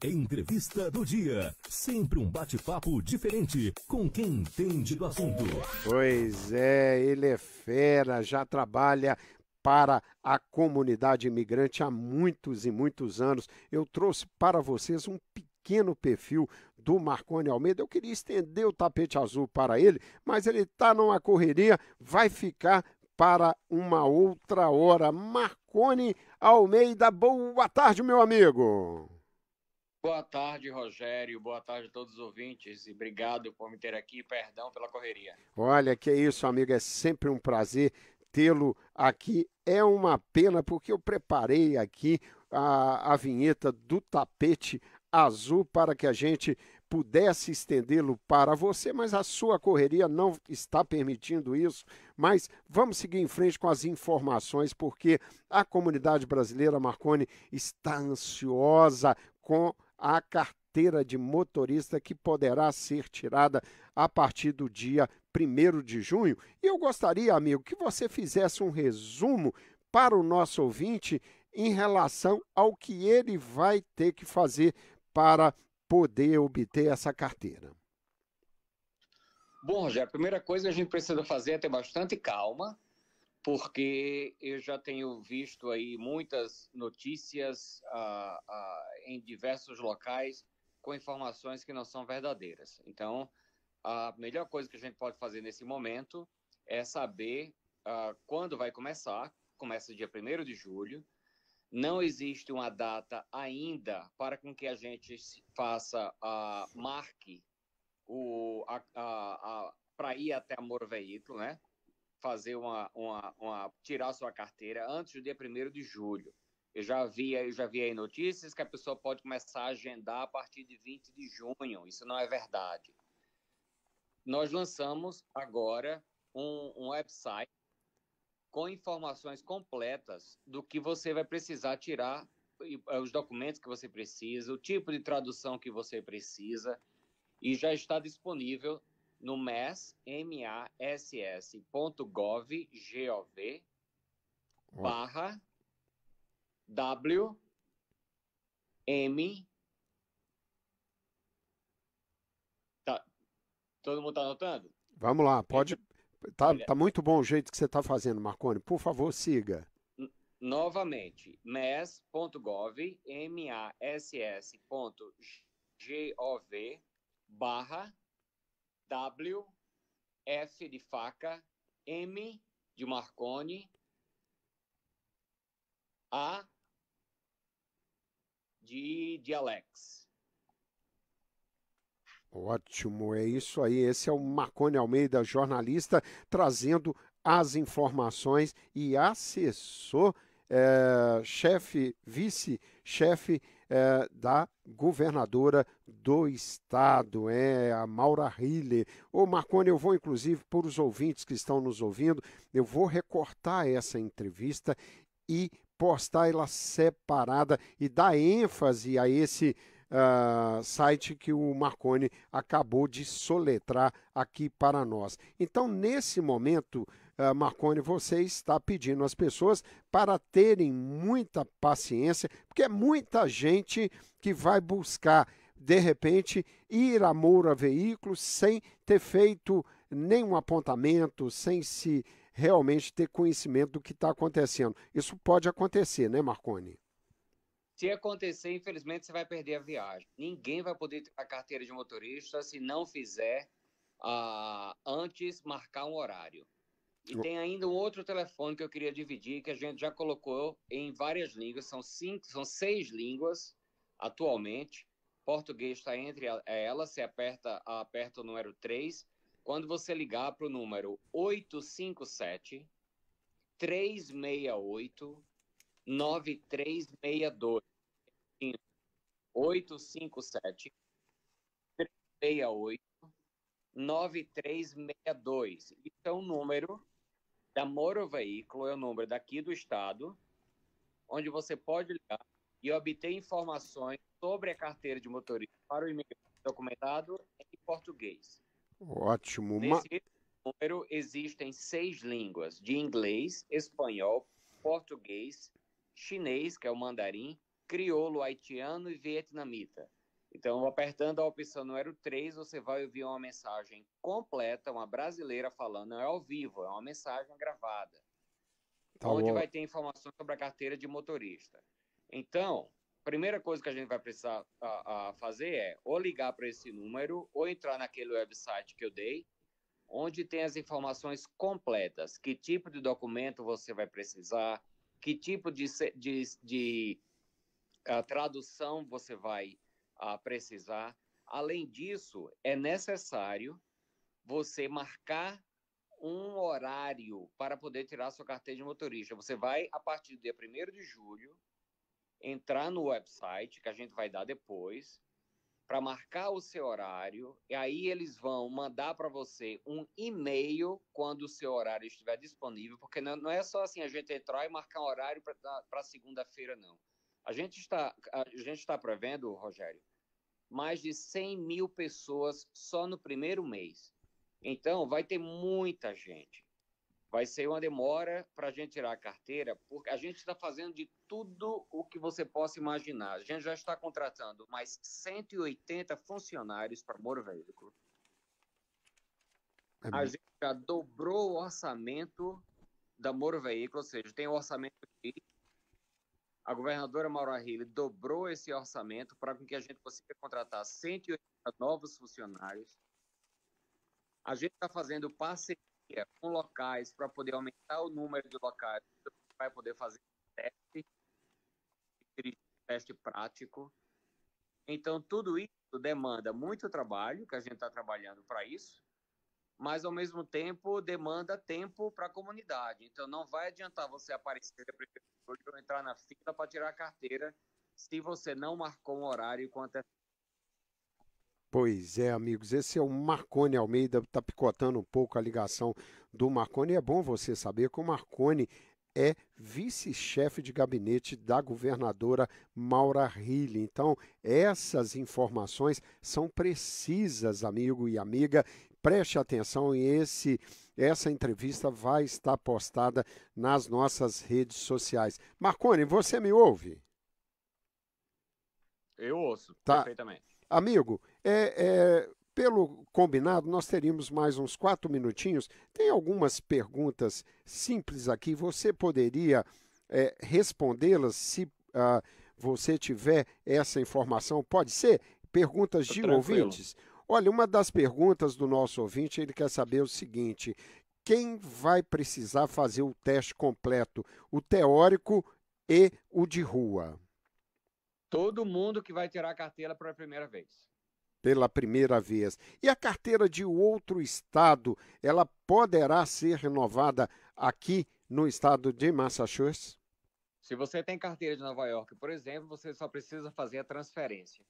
Entrevista do dia. Sempre um bate-papo diferente com quem entende do assunto. Pois é, ele é fera, já trabalha para a comunidade imigrante há muitos e muitos anos. Eu trouxe para vocês um pequeno perfil do Marconi Almeida. Eu queria estender o tapete azul para ele, mas ele está numa correria, vai ficar para uma outra hora. Marconi Almeida, boa tarde, meu amigo. Boa tarde, Rogério. Boa tarde a todos os ouvintes e obrigado por me ter aqui. Perdão pela correria. Olha, que isso, amigo, é sempre um prazer tê-lo aqui. É uma pena porque eu preparei aqui a vinheta do tapete azul para que a gente pudesse estendê-lo para você, mas a sua correria não está permitindo isso. Mas vamos seguir em frente com as informações, porque a comunidade brasileira, Marconi, está ansiosa com a carteira de motorista que poderá ser tirada a partir do dia 1º de junho. E eu gostaria, amigo, que você fizesse um resumo para o nosso ouvinte em relação ao que ele vai ter que fazer para poder obter essa carteira. Bom, Rogério, a primeira coisa que a gente precisa fazer é ter bastante calma, porque eu já tenho visto aí muitas notícias em diversos locais com informações que não são verdadeiras. Então, a melhor coisa que a gente pode fazer nesse momento é saber quando vai começar. Começa dia 1º de julho. Não existe uma data ainda para com que a gente faça, marque para ir até a Moro Veículo, né? Fazer tirar sua carteira antes do dia 1º de julho. Eu já vi aí notícias que a pessoa pode começar a agendar a partir de 20 de junho. Isso não é verdade. Nós lançamos agora um website com informações completas do que você vai precisar tirar, os documentos que você precisa, o tipo de tradução que você precisa, e já está disponível no mass.gov/WM. Todo mundo está anotando? Vamos lá, pode. Olha, Tá muito bom o jeito que você está fazendo, Marconi. Por favor, siga. Novamente, mass.gov/WF de faca, M de Marconi, A de Alex. Ótimo, é isso aí. Esse é o Marconi Almeida, jornalista, trazendo as informações e assessor, chefe, vice-chefe da governadora do estado, a Maura Hiller. Ô Marconi, eu vou inclusive, por os ouvintes que estão nos ouvindo, eu vou recortar essa entrevista e postar ela separada e dar ênfase a esse site que o Marconi acabou de soletrar aqui para nós. Então, nesse momento, Marconi, você está pedindo às pessoas para terem muita paciência, porque é muita gente que vai buscar, de repente, ir a Moura Veículos sem ter feito nenhum apontamento, sem se realmente ter conhecimento do que está acontecendo. Isso pode acontecer, né, Marconi? Se acontecer, infelizmente, você vai perder a viagem. Ninguém vai poder ter a carteira de motorista se não fizer antes marcar um horário. E tem ainda um outro telefone que eu queria dividir, que a gente já colocou em várias línguas, são 6 línguas atualmente. Português está entre elas, você aperta o número 3. Quando você ligar para o número 857 368 9362, 857 368 9362. Isso é o número da Moro Veículo, é o número daqui do estado, onde você pode ligar e obter informações sobre a carteira de motorista para o imigrante documentado em português. Ótimo. Nesse número existem 6 línguas, de inglês, espanhol, português, chinês, que é o mandarim, crioulo, haitiano e vietnamita. Então, apertando a opção número 3, você vai ouvir uma mensagem completa, uma brasileira falando, não é ao vivo, é uma mensagem gravada, onde vai ter informações sobre a carteira de motorista. Então, a primeira coisa que a gente vai precisar fazer é ou ligar para esse número ou entrar naquele website que eu dei, onde tem as informações completas, que tipo de documento você vai precisar, que tipo de tradução você vai precisar. Além disso, é necessário você marcar um horário para poder tirar sua carteira de motorista. Você vai, a partir do dia 1º de julho, entrar no website, que a gente vai dar depois, para marcar o seu horário, e aí eles vão mandar para você um e-mail quando o seu horário estiver disponível, porque não é só assim a gente entrar e marcar um horário para segunda-feira, não. A gente está prevendo, Rogério, mais de 100 mil pessoas só no primeiro mês. Então, vai ter muita gente. Vai ser uma demora para a gente tirar a carteira, porque a gente está fazendo de tudo o que você possa imaginar. A gente já está contratando mais 180 funcionários para Moro Veículo. A gente já dobrou o orçamento da Moro Veículo, ou seja, tem o orçamento aqui. A governadora Maura Hilly dobrou esse orçamento para que a gente consiga contratar 180 novos funcionários. A gente está fazendo parceria com locais para poder aumentar o número de locais que vai poder fazer teste prático. Então, tudo isso demanda muito trabalho, que a gente está trabalhando para isso, mas, ao mesmo tempo, demanda tempo para a comunidade. Então, não vai adiantar você aparecer ou entrar na fila para tirar a carteira se você não marcou um horário com antecedência. Pois é, amigos, esse é o Marconi Almeida, está picotando um pouco a ligação do Marconi. É bom você saber que o Marconi é vice-chefe de gabinete da governadora Maura Hilly. Então, essas informações são precisas, amigo e amiga. Preste atenção e essa entrevista vai estar postada nas nossas redes sociais. Marconi, você me ouve? Eu ouço, perfeitamente. Amigo, pelo combinado, nós teríamos mais uns 4 minutinhos. Tem algumas perguntas simples aqui. Você poderia respondê-las se você tiver essa informação? Pode ser? Perguntas de ouvintes? Olha, uma das perguntas do nosso ouvinte, ele quer saber o seguinte: quem vai precisar fazer o teste completo, o teórico e o de rua? Todo mundo que vai tirar a carteira pela primeira vez. Pela primeira vez. E a carteira de outro estado, ela poderá ser renovada aqui no estado de Massachusetts? Se você tem carteira de Nova York, por exemplo, você só precisa fazer a transferência.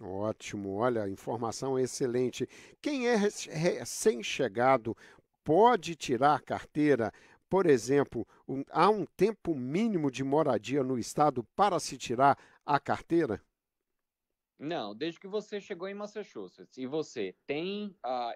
Ótimo, olha, informação excelente. Quem é recém-chegado pode tirar a carteira? Por exemplo, há um tempo mínimo de moradia no estado para se tirar a carteira? Não, desde que você chegou em Massachusetts e você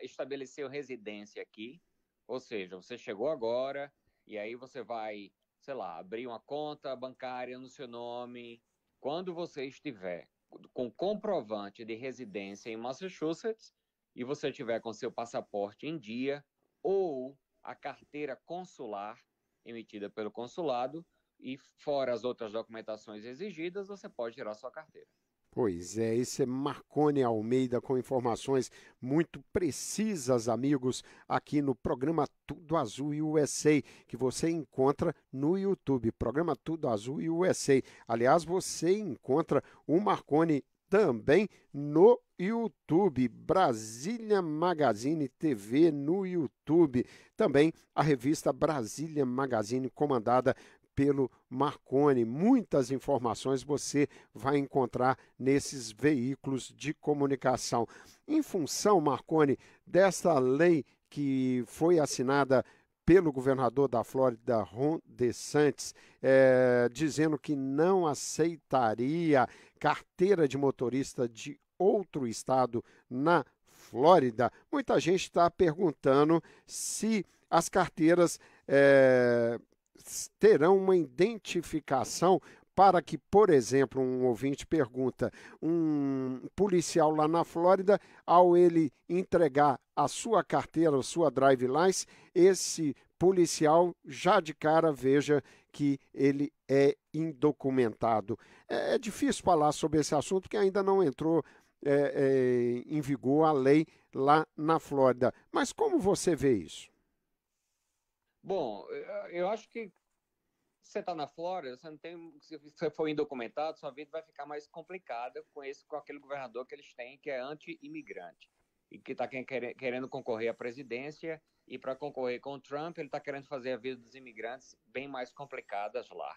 estabeleceu residência aqui, ou seja, você chegou agora e aí você vai, sei lá, abrir uma conta bancária no seu nome. Quando você estiver com comprovante de residência em Massachusetts e você tiver com seu passaporte em dia ou a carteira consular emitida pelo consulado e fora as outras documentações exigidas, você pode tirar sua carteira. Pois é, esse é Marconi Almeida com informações muito precisas, amigos, aqui no programa Tudo Azul USA, que você encontra no YouTube, programa Tudo Azul USA. Aliás, você encontra o Marconi também no YouTube, Brasília Magazine TV no YouTube. Também a revista Brasília Magazine, comandada pelo Marconi. Muitas informações você vai encontrar nesses veículos de comunicação. Em função, Marconi, desta lei que foi assinada pelo governador da Flórida, Ron DeSantis, dizendo que não aceitaria carteira de motorista de outro estado na Flórida, muita gente está perguntando se as carteiras terão uma identificação para que, por exemplo, um ouvinte pergunta, um policial lá na Flórida, ao ele entregar a sua carteira, a sua drive license, esse policial já de cara veja que ele é indocumentado. É difícil falar sobre esse assunto porque ainda não entrou em vigor a lei lá na Flórida. Mas como você vê isso? Bom, eu acho que se você está na Flórida, você não tem, se você for indocumentado, sua vida vai ficar mais complicada com aquele governador que eles têm, que é anti-imigrante, e que está querendo concorrer à presidência, e para concorrer com o Trump, ele está querendo fazer a vida dos imigrantes bem mais complicadas lá.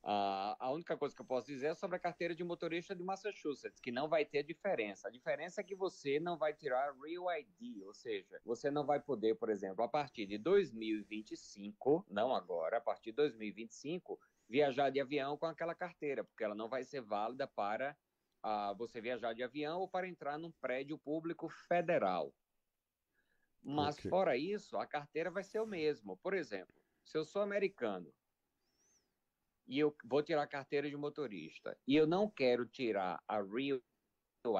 A única coisa que eu posso dizer é sobre a carteira de motorista de Massachusetts, que não vai ter diferença. A diferença é que você não vai tirar Real ID, ou seja, você não vai poder, por exemplo, a partir de 2025, não agora, a partir de 2025, viajar de avião com aquela carteira, porque ela não vai ser válida para você viajar de avião ou para entrar num prédio público federal. Mas, Ok. fora isso, a carteira vai ser o mesmo. Por exemplo, se eu sou americano, e eu vou tirar a carteira de motorista, e eu não quero tirar a Real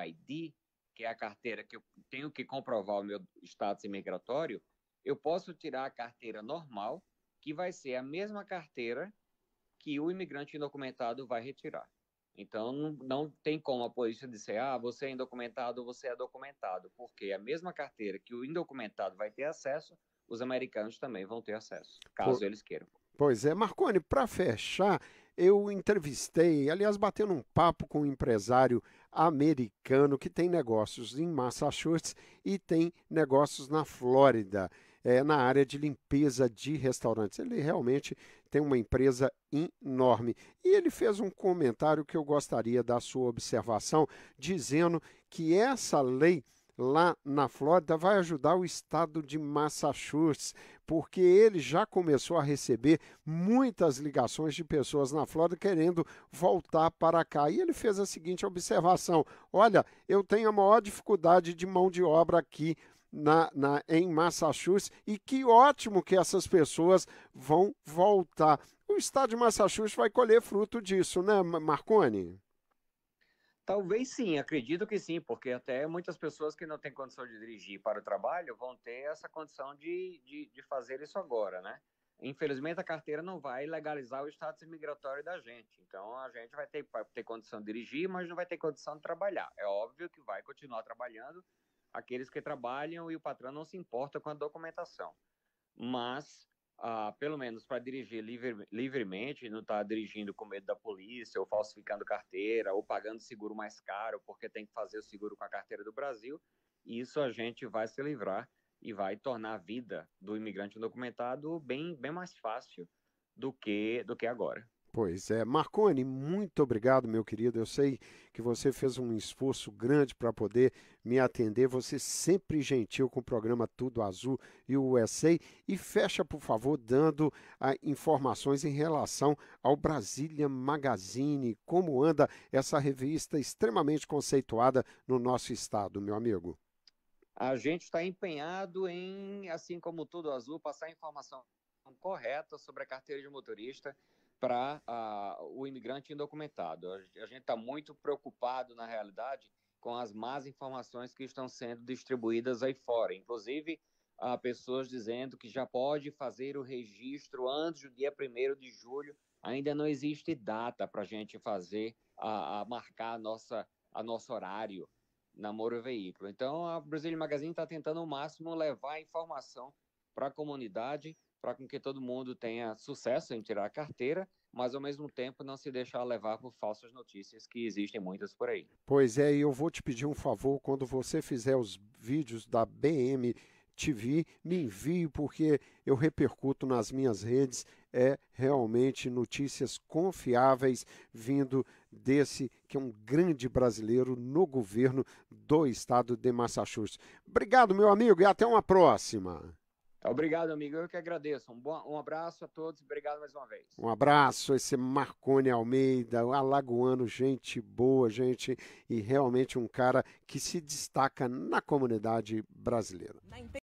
ID, que é a carteira que eu tenho que comprovar o meu status imigratório, eu posso tirar a carteira normal, que vai ser a mesma carteira que o imigrante indocumentado vai retirar. Então, não tem como a polícia dizer, você é indocumentado ou você é documentado, porque a mesma carteira que o indocumentado vai ter acesso, os americanos também vão ter acesso, caso eles queiram. Pois é, Marconi, para fechar, eu entrevistei, aliás, batendo um papo com um empresário americano que tem negócios em Massachusetts e tem negócios na Flórida, na área de limpeza de restaurantes. Ele realmente tem uma empresa enorme. E ele fez um comentário que eu gostaria da sua observação, dizendo que essa lei lá na Flórida vai ajudar o estado de Massachusetts, porque ele já começou a receber muitas ligações de pessoas na Flórida querendo voltar para cá. E ele fez a seguinte observação: olha, eu tenho a maior dificuldade de mão de obra aqui em Massachusetts, e que ótimo que essas pessoas vão voltar. O estado de Massachusetts vai colher fruto disso, né, Marconi? Talvez sim, acredito que sim, porque até muitas pessoas que não têm condição de dirigir para o trabalho vão ter essa condição de fazer isso agora, né? Infelizmente, a carteira não vai legalizar o status imigratório da gente. Então, a gente vai ter condição de dirigir, mas não vai ter condição de trabalhar. É óbvio que vai continuar trabalhando aqueles que trabalham e o patrão não se importa com a documentação. Mas, pelo menos para dirigir livremente, não estar dirigindo com medo da polícia, ou falsificando carteira, ou pagando seguro mais caro, porque tem que fazer o seguro com a carteira do Brasil, isso a gente vai se livrar e vai tornar a vida do imigrante indocumentado bem mais fácil do que agora. Pois é. Marconi, muito obrigado, meu querido. Eu sei que você fez um esforço grande para poder me atender. Você sempre gentil com o programa Tudo Azul e o USA. E fecha, por favor, dando informações em relação ao Brasília Magazine. Como anda essa revista extremamente conceituada no nosso estado, meu amigo? A gente está empenhado em, assim como Tudo Azul, passar a informação correta sobre a carteira de motorista para o imigrante indocumentado. A gente está muito preocupado, na realidade, com as más informações que estão sendo distribuídas aí fora. Inclusive, há pessoas dizendo que já pode fazer o registro antes do dia 1º de julho. Ainda não existe data para a gente fazer, marcar nosso horário na Moro Veículo. Então, a Brasília Magazine está tentando ao máximo levar a informação para a comunidade, para que todo mundo tenha sucesso em tirar a carteira, mas ao mesmo tempo não se deixar levar por falsas notícias, que existem muitas por aí. Pois é, e eu vou te pedir um favor, quando você fizer os vídeos da BM TV, me envie, porque eu repercuto nas minhas redes, realmente notícias confiáveis vindo desse que é um grande brasileiro no governo do estado de Massachusetts. Obrigado, meu amigo, e até uma próxima. Obrigado, amigo. Eu que agradeço. Um abraço a todos. Obrigado mais uma vez. Um abraço, esse Marconi Almeida, o alagoano, gente boa, gente, e realmente um cara que se destaca na comunidade brasileira.